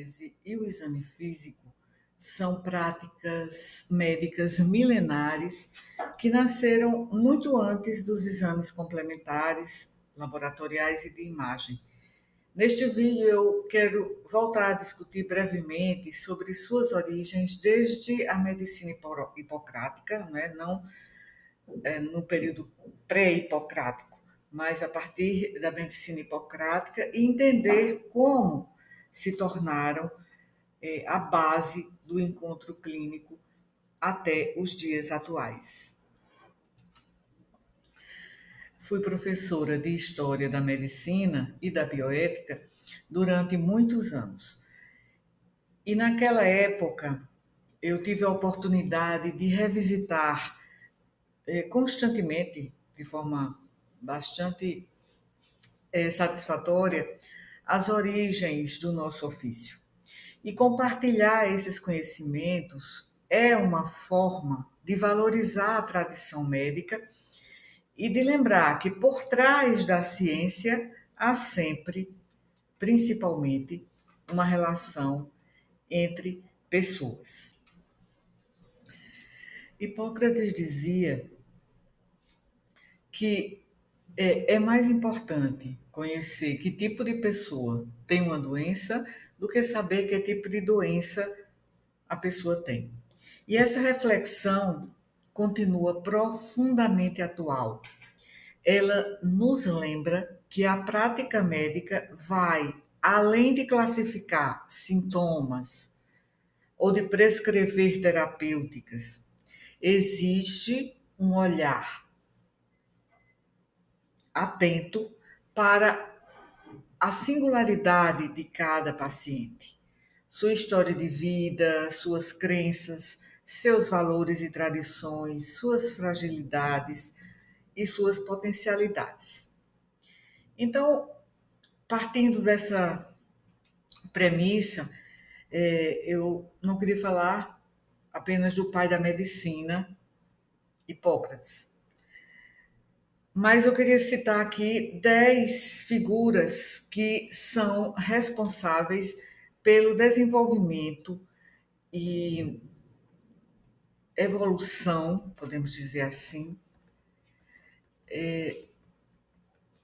anamnese e o exame físico são práticas médicas milenares que nasceram muito antes dos exames complementares, laboratoriais e de imagem. Neste vídeo, eu quero voltar a discutir brevemente sobre suas origens desde a medicina hipocrática, né? Não no período pré-hipocrático, mas a partir da medicina hipocrática e entender como se tornaram a base do encontro clínico até os dias atuais. Fui professora de História da Medicina e da Bioética durante muitos anos. E naquela época, eu tive a oportunidade de revisitar constantemente, de forma bastante satisfatória, as origens do nosso ofício. E compartilhar esses conhecimentos é uma forma de valorizar a tradição médica e de lembrar que por trás da ciência há sempre, principalmente, uma relação entre pessoas. Hipócrates dizia que é mais importante conhecer que tipo de pessoa tem uma doença do que saber que tipo de doença a pessoa tem. E essa reflexão continua profundamente atual. Ela nos lembra que a prática médica vai além de classificar sintomas ou de prescrever terapêuticas. Existe um olhar atento para a singularidade de cada paciente, sua história de vida, suas crenças, seus valores e tradições, suas fragilidades e suas potencialidades. Então, partindo dessa premissa, eu não queria falar apenas do pai da medicina, Hipócrates, mas eu queria citar aqui 10 figuras que são responsáveis pelo desenvolvimento e evolução, podemos dizer assim,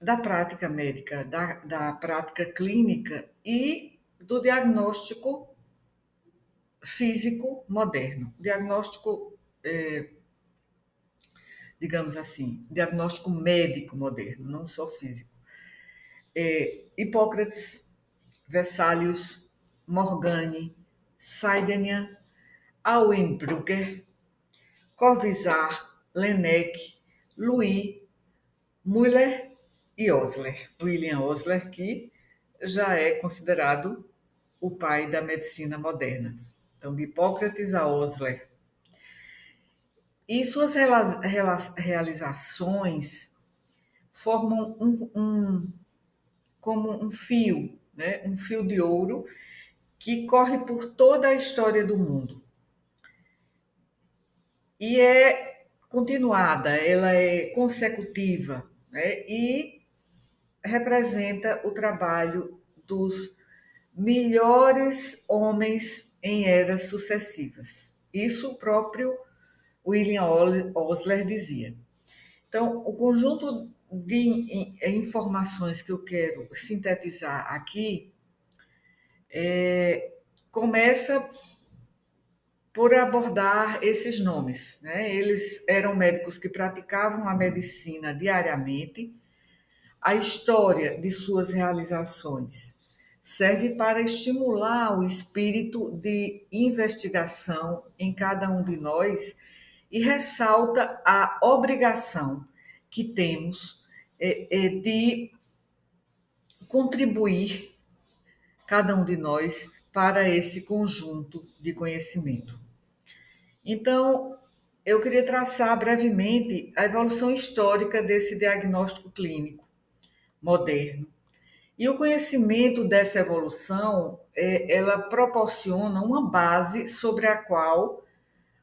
da prática médica, da prática clínica e do diagnóstico físico moderno. Diagnóstico, digamos assim, diagnóstico médico moderno, não só físico. Hipócrates, Vesalius, Morgane, Seidenian, Auenbrugger, Corvisart, Laennec, Louis, Müller e Osler. William Osler, que já é considerado o pai da medicina moderna. Então, de Hipócrates a Osler. E suas realizações formam como um fio, né? Um fio de ouro que corre por toda a história do mundo. E é continuada, ela é consecutiva, né? E representa o trabalho dos melhores homens em eras sucessivas. Isso o próprio William Osler dizia. Então, o conjunto de informações que eu quero sintetizar aqui começa por abordar esses nomes, né? Eles eram médicos que praticavam a medicina diariamente. A história de suas realizações serve para estimular o espírito de investigação em cada um de nós e ressalta a obrigação que temos de contribuir, cada um de nós, para esse conjunto de conhecimento. Então, eu queria traçar brevemente a evolução histórica desse diagnóstico clínico moderno. E o conhecimento dessa evolução, ela proporciona uma base sobre a qual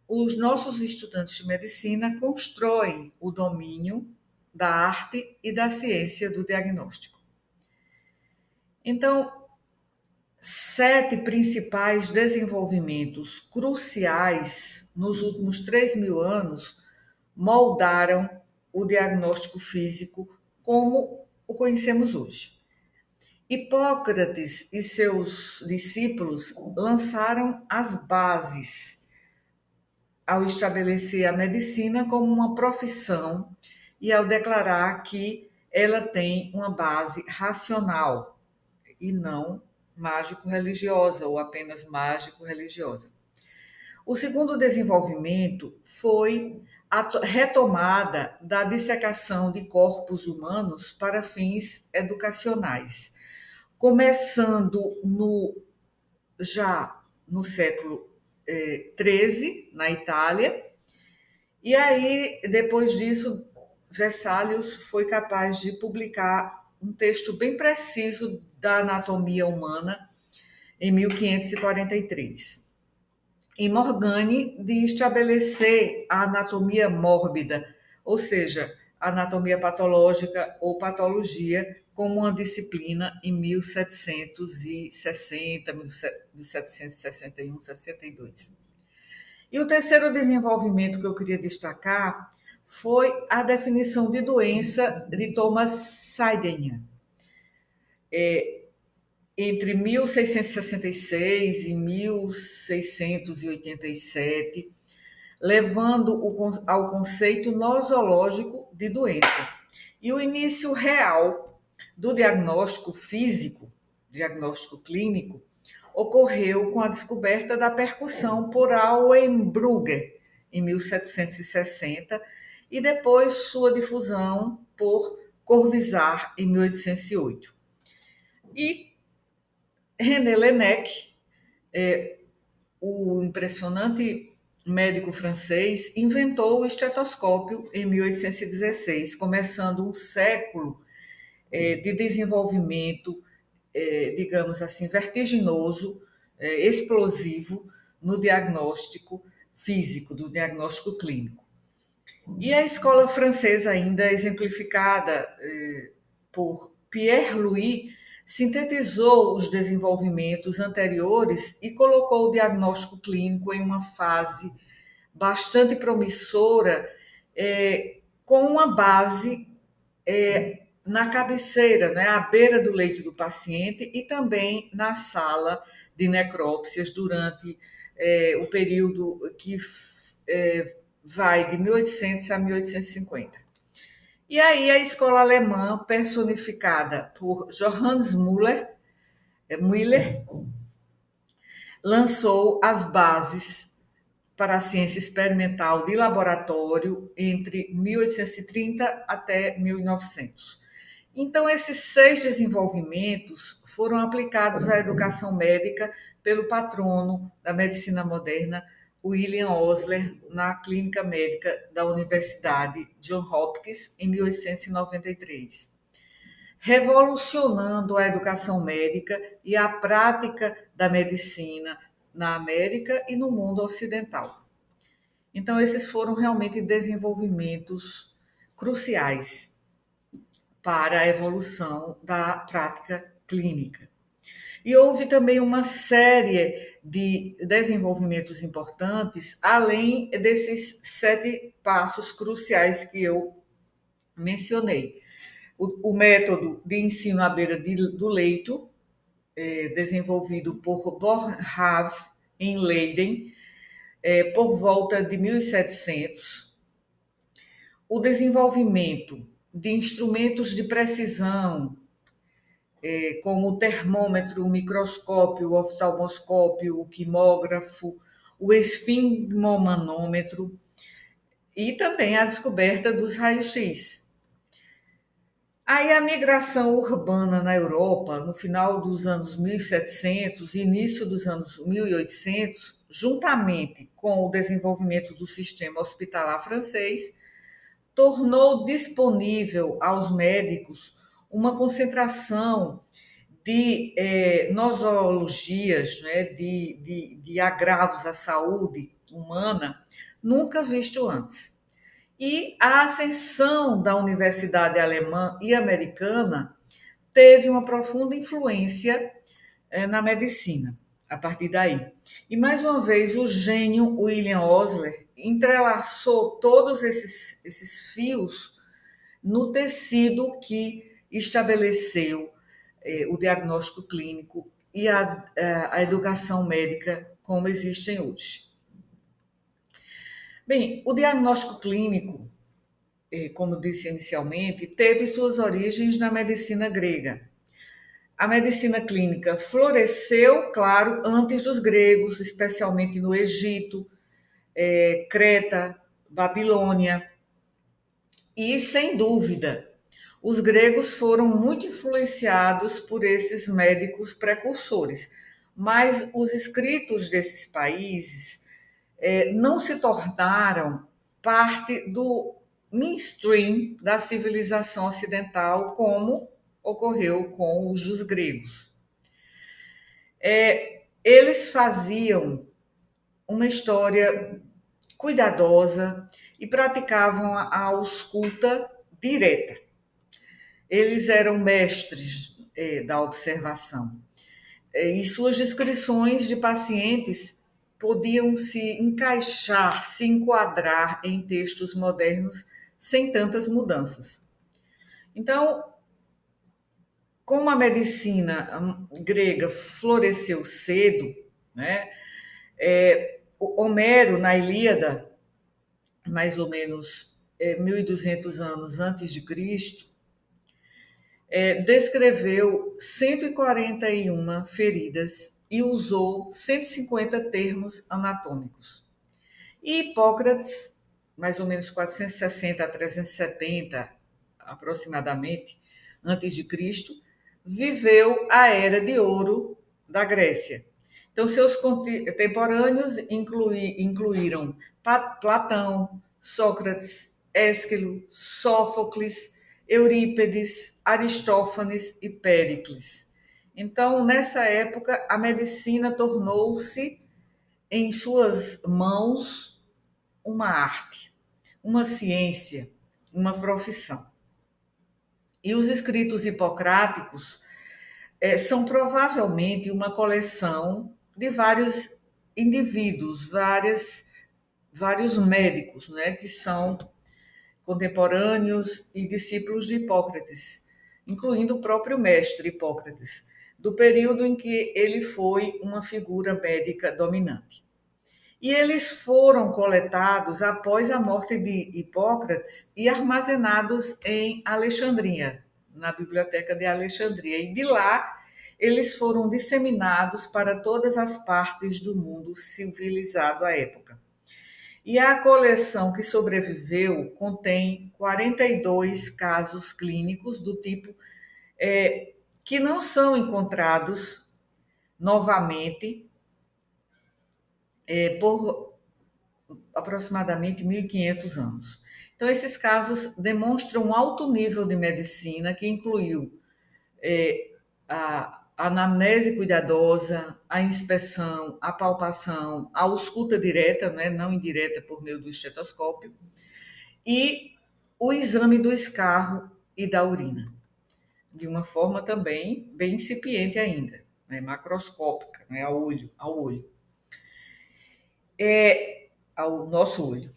os nossos estudantes de medicina constroem o domínio da arte e da ciência do diagnóstico. Então, 7 principais desenvolvimentos cruciais nos últimos 3.000 anos moldaram o diagnóstico físico como o conhecemos hoje. Hipócrates e seus discípulos lançaram as bases ao estabelecer a medicina como uma profissão e ao declarar que ela tem uma base racional e não mágico-religiosa ou apenas mágico-religiosa. O segundo desenvolvimento foi a retomada da dissecação de corpos humanos para fins educacionais, começando já no século XIII, na Itália, e aí, depois disso, Vesalius foi capaz de publicar um texto bem preciso da anatomia humana em 1543. E Morgani de estabelecer a anatomia mórbida, ou seja, a anatomia patológica ou patologia, como uma disciplina em 1760, 1761, 62. E o terceiro desenvolvimento que eu queria destacar foi a definição de doença de Thomas Seidenian. Entre 1666 e 1687, levando ao conceito nosológico de doença. E o início real do diagnóstico físico, diagnóstico clínico, ocorreu com a descoberta da percussão por Auenbrugger, em 1760, e depois sua difusão por Corvisart, em 1808. E René Laennec, o impressionante médico francês, inventou o estetoscópio em 1816, começando um século de desenvolvimento, digamos assim, vertiginoso, explosivo no diagnóstico físico, do diagnóstico clínico. E a escola francesa, ainda exemplificada por Pierre-Louis, sintetizou os desenvolvimentos anteriores e colocou o diagnóstico clínico em uma fase bastante promissora, com uma base na cabeceira, né, à beira do leito do paciente e também na sala de necrópsias durante o período que vai de 1800 a 1850. E aí a escola alemã, personificada por Johannes Müller, lançou as bases para a ciência experimental de laboratório entre 1830 até 1900. Então, esses 6 desenvolvimentos foram aplicados à educação médica pelo patrono da medicina moderna, William Osler, na clínica médica da Universidade Johns Hopkins, em 1893, revolucionando a educação médica e a prática da medicina na América e no mundo ocidental. Então, esses foram realmente desenvolvimentos cruciais para a evolução da prática clínica. E houve também uma série de desenvolvimentos importantes, além desses 7 passos cruciais que eu mencionei. O método de ensino à beira do leito, desenvolvido por Boerhaave em Leiden, por volta de 1700. O desenvolvimento de instrumentos de precisão, como o termômetro, o microscópio, o oftalmoscópio, o quimógrafo, o esfigmomanômetro e também a descoberta dos raios-x. Aí a migração urbana na Europa, no final dos anos 1700 e início dos anos 1800, juntamente com o desenvolvimento do sistema hospitalar francês, tornou disponível aos médicos uma concentração de nosologias, né, de agravos à saúde humana, nunca visto antes. E a ascensão da universidade alemã e americana teve uma profunda influência na medicina, a partir daí. E mais uma vez, o gênio William Osler entrelaçou todos esses fios no tecido que estabeleceu o diagnóstico clínico e a educação médica como existem hoje. Bem, o diagnóstico clínico, como disse inicialmente, teve suas origens na medicina grega. A medicina clínica floresceu, claro, antes dos gregos, especialmente no Egito, Creta, Babilônia. E, sem dúvida, os gregos foram muito influenciados por esses médicos precursores, mas os escritos desses países não se tornaram parte do mainstream da civilização ocidental, como ocorreu com os dos gregos. Eles faziam uma história cuidadosa e praticavam a ausculta direta. Eles eram mestres da observação. E suas descrições de pacientes podiam se encaixar, se enquadrar em textos modernos sem tantas mudanças. Então, como a medicina grega floresceu cedo, né, Homero, na Ilíada, mais ou menos 1.200 anos antes de Cristo, descreveu 141 feridas e usou 150 termos anatômicos. E Hipócrates, mais ou menos 460 a 370 aproximadamente antes de Cristo, viveu a Era de Ouro da Grécia. Então, seus contemporâneos incluíram Platão, Sócrates, Ésquilo, Sófocles, Eurípedes, Aristófanes e Péricles. Então, nessa época, a medicina tornou-se, em suas mãos, uma arte, uma ciência, uma profissão. E os escritos hipocráticos são provavelmente uma coleção de vários indivíduos, vários médicos, né, que são contemporâneos e discípulos de Hipócrates, incluindo o próprio mestre Hipócrates, do período em que ele foi uma figura médica dominante. E eles foram coletados após a morte de Hipócrates e armazenados em Alexandria, na Biblioteca de Alexandria. E de lá eles foram disseminados para todas as partes do mundo civilizado à época. E a coleção que sobreviveu contém 42 casos clínicos do tipo que não são encontrados novamente por aproximadamente 1.500 anos. Então, esses casos demonstram um alto nível de medicina que incluiu a anamnese cuidadosa, a inspeção, a palpação, a ausculta direta, né, não indireta por meio do estetoscópio, e o exame do escarro e da urina, de uma forma também bem incipiente ainda, né, macroscópica, né, ao olho. Ao nosso olho.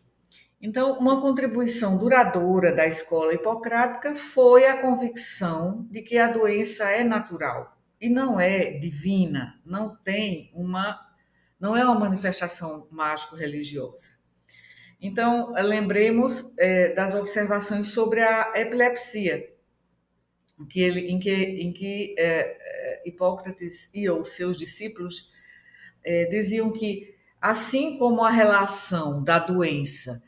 Então, uma contribuição duradoura da escola hipocrática foi a convicção de que a doença é natural e não é divina, não é uma manifestação mágico-religiosa. Então, lembremos das observações sobre a epilepsia, em que Hipócrates e os seus discípulos diziam que, assim como a relação da doença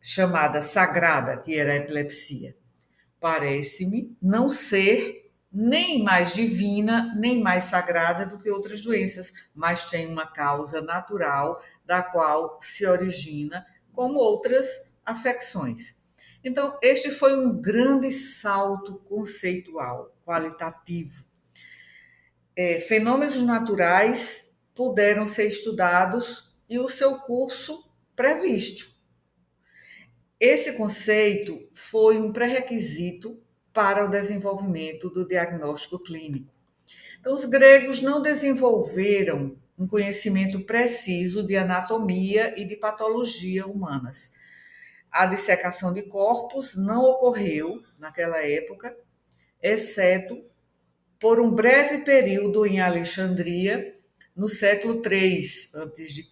chamada sagrada, que era a epilepsia, parece-me não ser nem mais divina, nem mais sagrada do que outras doenças, mas tem uma causa natural da qual se origina, como outras afecções. Então, este foi um grande salto conceitual, qualitativo. Fenômenos naturais puderam ser estudados e o seu curso previsto. Esse conceito foi um pré-requisito para o desenvolvimento do diagnóstico clínico. Então, os gregos não desenvolveram um conhecimento preciso de anatomia e de patologia humanas. A dissecação de corpos não ocorreu naquela época, exceto por um breve período em Alexandria, no século III a.C.,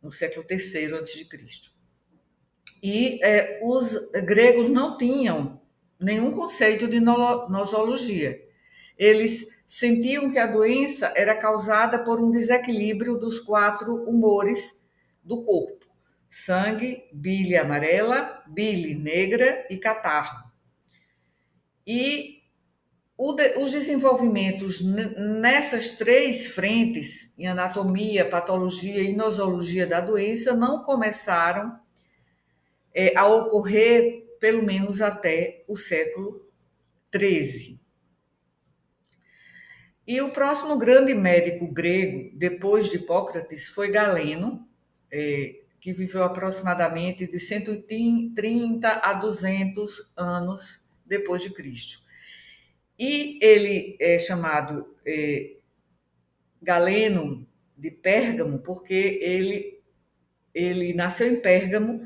no século III a.C. E os gregos não tinham nenhum conceito de nosologia. Eles sentiam que a doença era causada por um desequilíbrio dos 4 humores do corpo: sangue, bile amarela, bile negra e catarro. E os desenvolvimentos nessas 3 frentes, em anatomia, patologia e nosologia da doença, não começaram a ocorrer pelo menos até o século XIII. E o próximo grande médico grego, depois de Hipócrates, foi Galeno, que viveu aproximadamente de 130 a 200 anos depois de Cristo. E ele é chamado Galeno de Pérgamo porque ele nasceu em Pérgamo,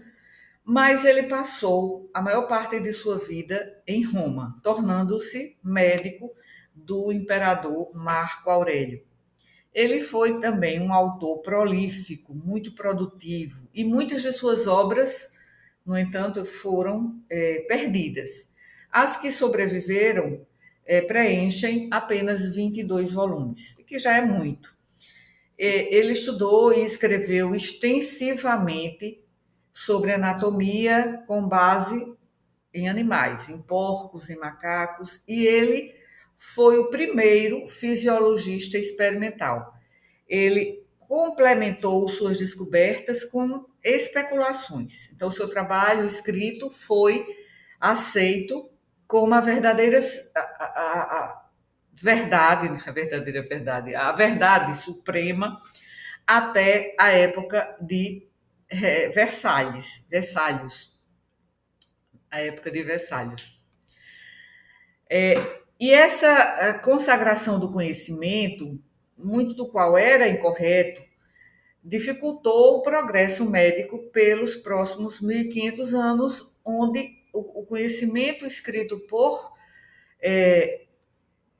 mas ele passou a maior parte de sua vida em Roma, tornando-se médico do imperador Marco Aurélio. Ele foi também um autor prolífico, muito produtivo, e muitas de suas obras, no entanto, foram perdidas. As que sobreviveram preenchem apenas 22 volumes, que já é muito. Ele estudou e escreveu extensivamente sobre anatomia com base em animais, em porcos, em macacos, e ele foi o primeiro fisiologista experimental. Ele complementou suas descobertas com especulações. Então, seu trabalho escrito foi aceito como a verdadeira a verdade suprema até a época de Versalhes, a época de Versalhes. E essa consagração do conhecimento, muito do qual era incorreto, dificultou o progresso médico pelos próximos 1.500 anos, onde o conhecimento escrito por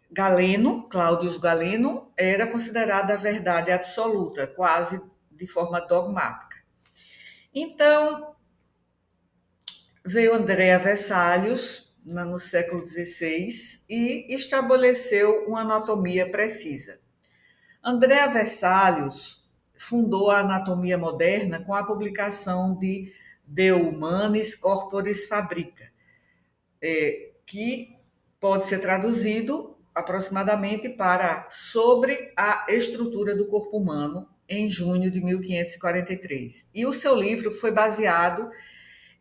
Galeno, Cláudio Galeno, era considerado a verdade absoluta, quase de forma dogmática. Então, veio Andrea Vesalius, no século XVI, e estabeleceu uma anatomia precisa. Andrea Vesalius fundou a anatomia moderna com a publicação De Humanis Corporis Fabrica, que pode ser traduzido aproximadamente para Sobre a Estrutura do Corpo Humano, em junho de 1543. E o seu livro foi baseado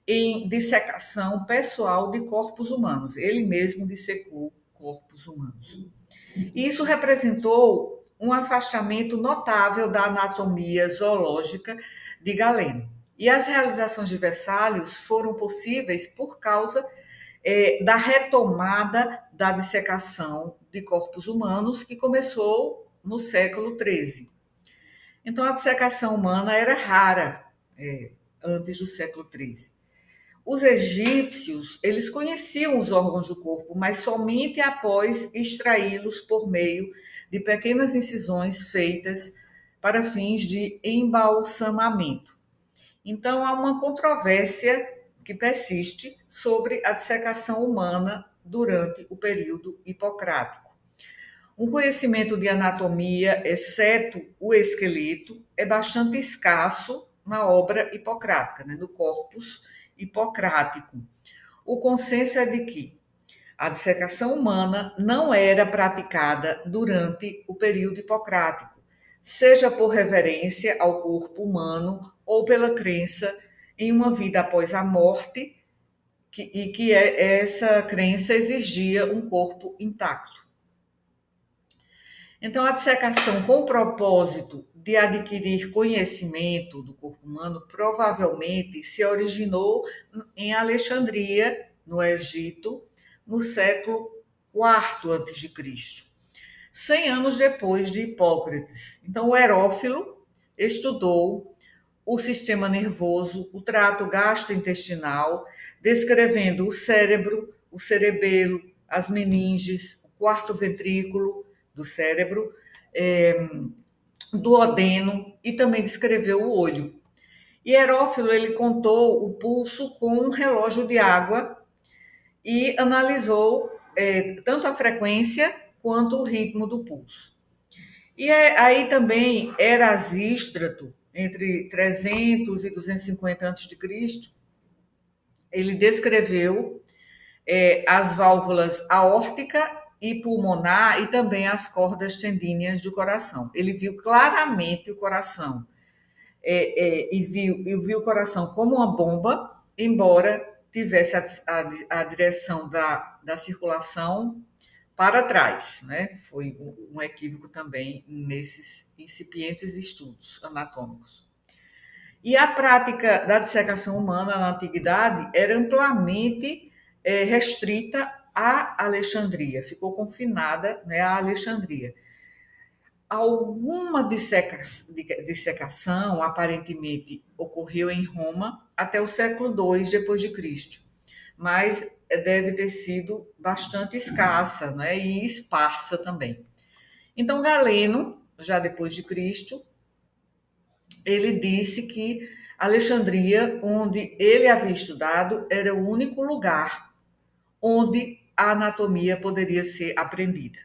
em dissecação pessoal de corpos humanos. Ele mesmo dissecou corpos humanos. Isso representou um afastamento notável da anatomia zoológica de Galeno. E as realizações de Vesalius foram possíveis por causa da retomada da dissecação de corpos humanos, que começou no século XIII. Então, a dissecação humana era rara antes do século XIII. Os egípcios, eles conheciam os órgãos do corpo, mas somente após extraí-los por meio de pequenas incisões feitas para fins de embalsamamento. Então, há uma controvérsia que persiste sobre a dissecação humana durante o período hipocrático. Um conhecimento de anatomia, exceto o esqueleto, é bastante escasso na obra hipocrática, no corpus hipocrático. O consenso é de que a dissecação humana não era praticada durante o período hipocrático, seja por reverência ao corpo humano ou pela crença em uma vida após a morte, e que essa crença exigia um corpo intacto. Então, a dissecação com o propósito de adquirir conhecimento do corpo humano provavelmente se originou em Alexandria, no Egito, no século IV a.C. 100 anos depois de Hipócrates. Então, o Herófilo estudou o sistema nervoso, o trato gastrointestinal, descrevendo o cérebro, o cerebelo, as meninges, o quarto ventrículo do cérebro, duodeno, e também descreveu o olho. E Herófilo ele contou o pulso com um relógio de água e analisou tanto a frequência quanto o ritmo do pulso. E aí também Erasístrato, entre 300 e 250 a.C., ele descreveu as válvulas aórtica e pulmonar e também as cordas tendíneas do coração. Ele viu claramente o coração e viu o coração como uma bomba, embora tivesse a direção da circulação para trás, né? Foi um equívoco também nesses incipientes estudos anatômicos. E a prática da dissecação humana na antiguidade era amplamente restrita à Alexandria, ficou confinada, né, à Alexandria. Alguma dissecação aparentemente ocorreu em Roma até o século II depois de Cristo, mas deve ter sido bastante escassa, né, e esparsa também. Então Galeno, já depois de Cristo, ele disse que Alexandria, onde ele havia estudado, era o único lugar onde a anatomia poderia ser aprendida.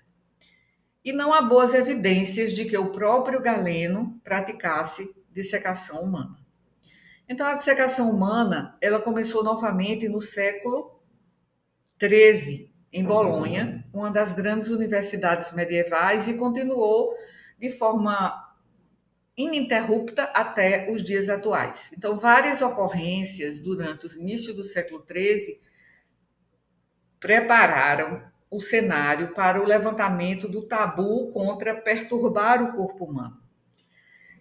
E não há boas evidências de que o próprio Galeno praticasse dissecação humana. Então, a dissecação humana ela começou novamente no século XIII, em Bolonha, uma das grandes universidades medievais, e continuou de forma ininterrupta até os dias atuais. Então, várias ocorrências durante o início do século XIII prepararam o cenário para o levantamento do tabu contra perturbar o corpo humano.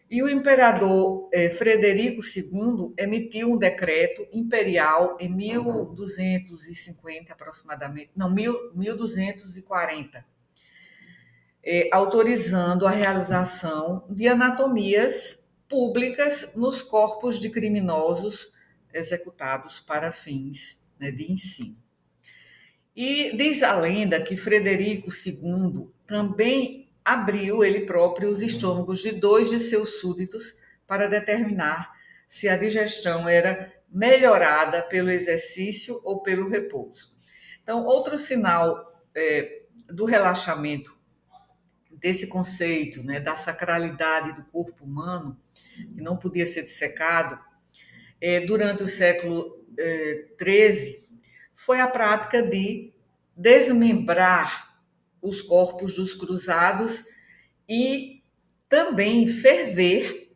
E o imperador Frederico II emitiu um decreto imperial em 1250 aproximadamente, não, 1240, autorizando a realização de anatomias públicas nos corpos de criminosos executados para fins, né, de ensino. E diz a lenda que Frederico II também abriu ele próprio os estômagos de 2 de seus súditos para determinar se a digestão era melhorada pelo exercício ou pelo repouso. Então, outro sinal do relaxamento desse conceito, né, da sacralidade do corpo humano, que não podia ser dissecado, durante o século XIII, foi a prática de desmembrar os corpos dos cruzados e também ferver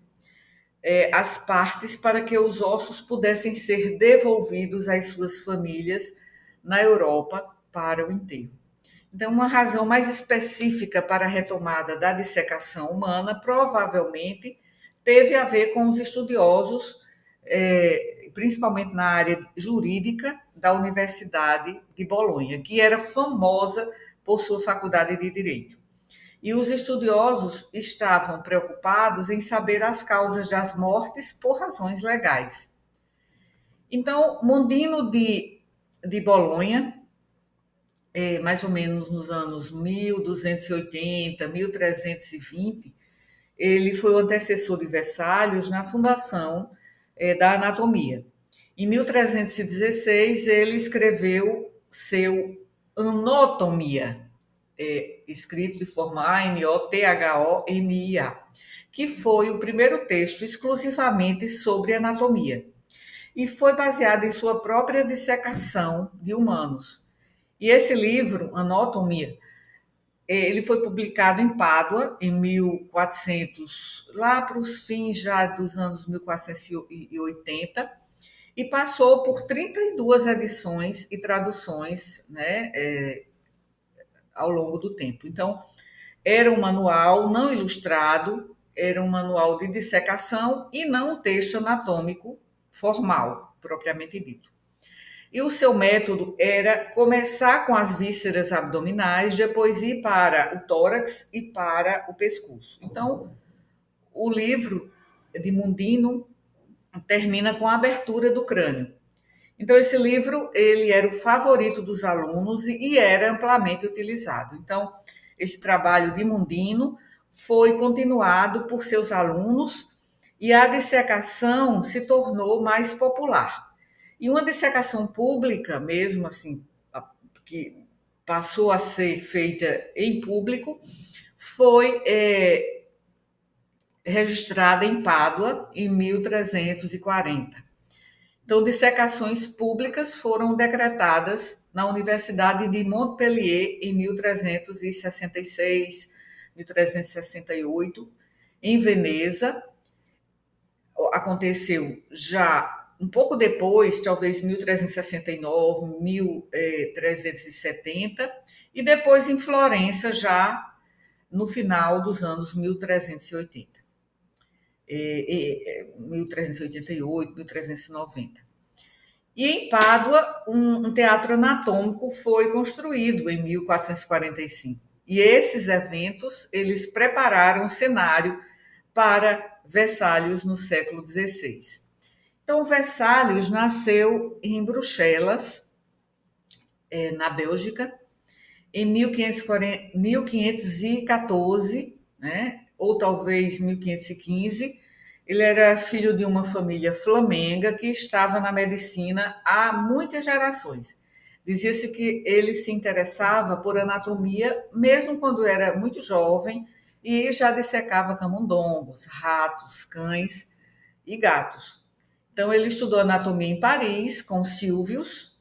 as partes para que os ossos pudessem ser devolvidos às suas famílias na Europa para o enterro. Então, uma razão mais específica para a retomada da dissecação humana provavelmente teve a ver com os estudiosos, principalmente na área jurídica, da Universidade de Bolonha, que era famosa por sua faculdade de Direito. E os estudiosos estavam preocupados em saber as causas das mortes por razões legais. Então, Mondino de Bolonha, mais ou menos nos anos 1280, 1320, ele foi o antecessor de Vesalius na fundação da anatomia. Em 1316, ele escreveu seu Anotomia, escrito de forma Anothomia, que foi o primeiro texto exclusivamente sobre anatomia, e foi baseado em sua própria dissecação de humanos. E esse livro, Anotomia, ele foi publicado em Pádua em 1400, lá para os fins já dos anos 1480, e passou por 32 edições e traduções, né, ao longo do tempo. Então, era um manual não ilustrado, era um manual de dissecação e não um texto anatômico formal, propriamente dito. E o seu método era começar com as vísceras abdominais, depois ir para o tórax e para o pescoço. Então, o livro de Mundino termina com a abertura do crânio. Então, esse livro ele era o favorito dos alunos e era amplamente utilizado. Então, esse trabalho de Mundino foi continuado por seus alunos e a dissecação se tornou mais popular. E uma dissecação pública, mesmo assim, que passou a ser feita em público, foi registrada em Pádua em 1340. Então, dissecações públicas foram decretadas na Universidade de Montpellier em 1366, 1368, em Veneza. Aconteceu já um pouco depois, talvez 1369, 1370, e depois em Florença, já no final dos anos 1380. 1388, 1390. E em Pádua, um teatro anatômico foi construído em 1445. E esses eventos, eles prepararam o cenário para Versalhes no século XVI. Então, Versalhes nasceu em Bruxelas, na Bélgica, em 1514, né? Ou talvez 1515. Ele era filho de uma família flamenga que estava na medicina há muitas gerações. Dizia-se que ele se interessava por anatomia mesmo quando era muito jovem e já dissecava camundongos, ratos, cães e gatos. Então, ele estudou anatomia em Paris com Silvius,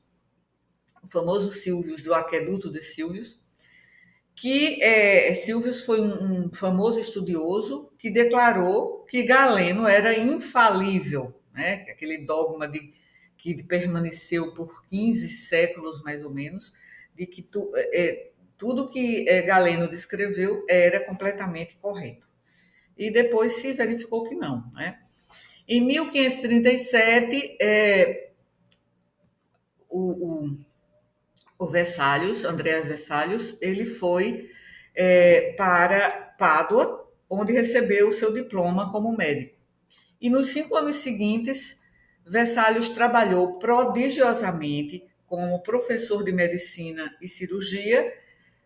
o famoso Silvius do Aqueduto de Silvius, que Silvius foi um famoso estudioso que declarou que Galeno era infalível, né? Aquele dogma que permaneceu por 15 séculos, mais ou menos, de que tudo que Galeno descreveu era completamente correto. E depois se verificou que não, né? Em 1537, o o Vesalius, Andreas Vesalius, ele foi para Pádua, onde recebeu o seu diploma como médico. E nos 5 anos seguintes, Vesalius trabalhou prodigiosamente como professor de medicina e cirurgia,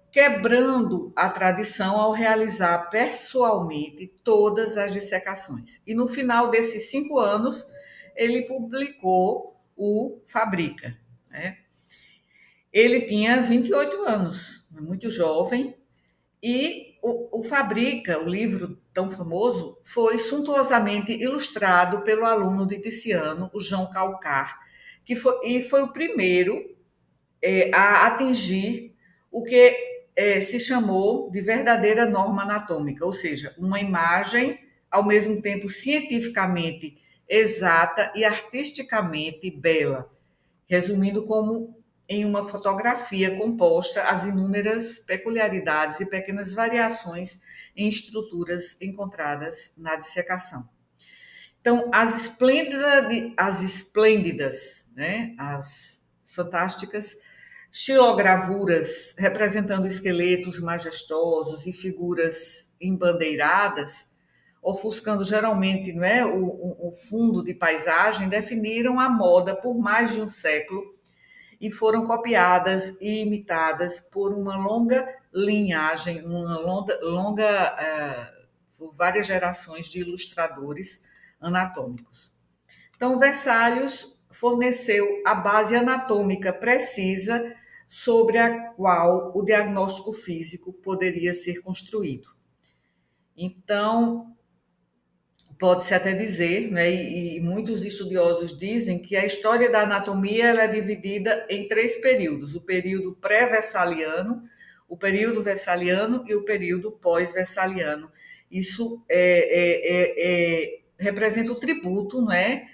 quebrando a tradição ao realizar pessoalmente todas as dissecações. E no final desses 5 anos, ele publicou o Fabrica, né? Ele tinha 28 anos, muito jovem, e o Fabrica, o livro tão famoso, foi suntuosamente ilustrado pelo aluno de Tiziano, o João Calcar, foi o primeiro a atingir o que se chamou de verdadeira norma anatômica, ou seja, uma imagem ao mesmo tempo cientificamente exata e artisticamente bela, resumindo como em uma fotografia composta as inúmeras peculiaridades e pequenas variações em estruturas encontradas na dissecação. Então, as esplêndidas, né, as fantásticas xilogravuras representando esqueletos majestosos e figuras embandeiradas, ofuscando geralmente, não é, o fundo de paisagem, definiram a moda por mais de um século e foram copiadas e imitadas por uma longa linhagem, por várias gerações de ilustradores anatômicos. Então, Vesalius forneceu a base anatômica precisa sobre a qual o diagnóstico físico poderia ser construído. Então, pode-se até dizer, né, e muitos estudiosos dizem que a história da anatomia ela é dividida em 3 períodos: o período pré-vessaliano, o período vessaliano e o período pós-vessaliano. Isso representa o tributo, né,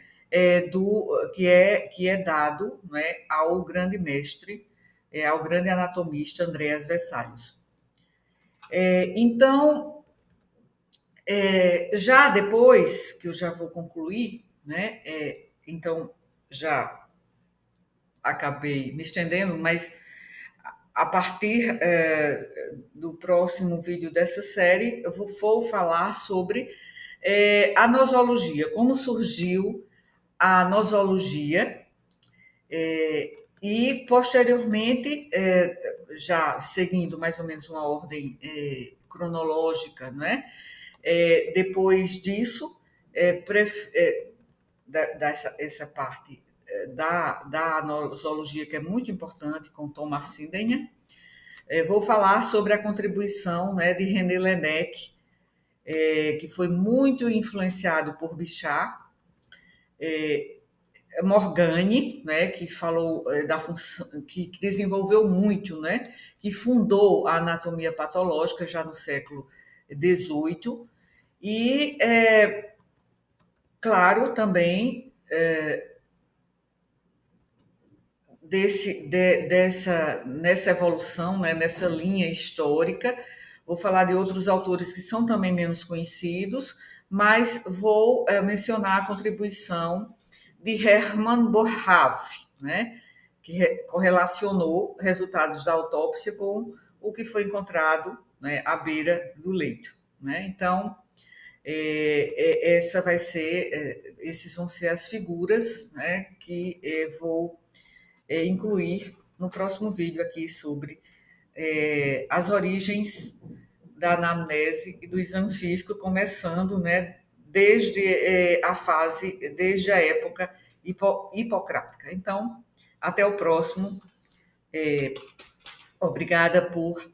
que é dado, né, ao grande mestre, ao grande anatomista Andreas Vesalius. Então, já depois, que eu já vou concluir, né? Então, já acabei me estendendo, mas a partir do próximo vídeo dessa série, eu vou falar sobre a nosologia, como surgiu a nosologia, e posteriormente, já seguindo mais ou menos uma ordem cronológica, né? Depois disso, dessa essa parte da nosologia, que é muito importante, com Thomas Sidenha. Vou falar sobre a contribuição, né, de René Laennec, que foi muito influenciado por Bichat, Morgane, né, que falou da função, que desenvolveu muito, né, que fundou a anatomia patológica já no século XVIII, e, claro, também nessa evolução, né, nessa linha histórica. Vou falar de outros autores que são também menos conhecidos, mas vou mencionar a contribuição de Hermann Boerhaave, né, que correlacionou resultados da autópsia com o que foi encontrado, né, à beira do leito. Né? Então, esses vão ser as figuras, né, que vou incluir no próximo vídeo aqui sobre as origens da anamnese e do exame físico, começando, né, desde a época hipocrática. Então, até o próximo. Obrigada por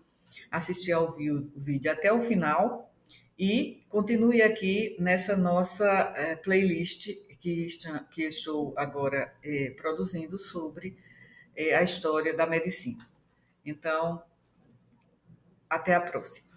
assistir ao vídeo até o final e continue aqui nessa nossa playlist que estou agora produzindo sobre a história da medicina. Então, até a próxima.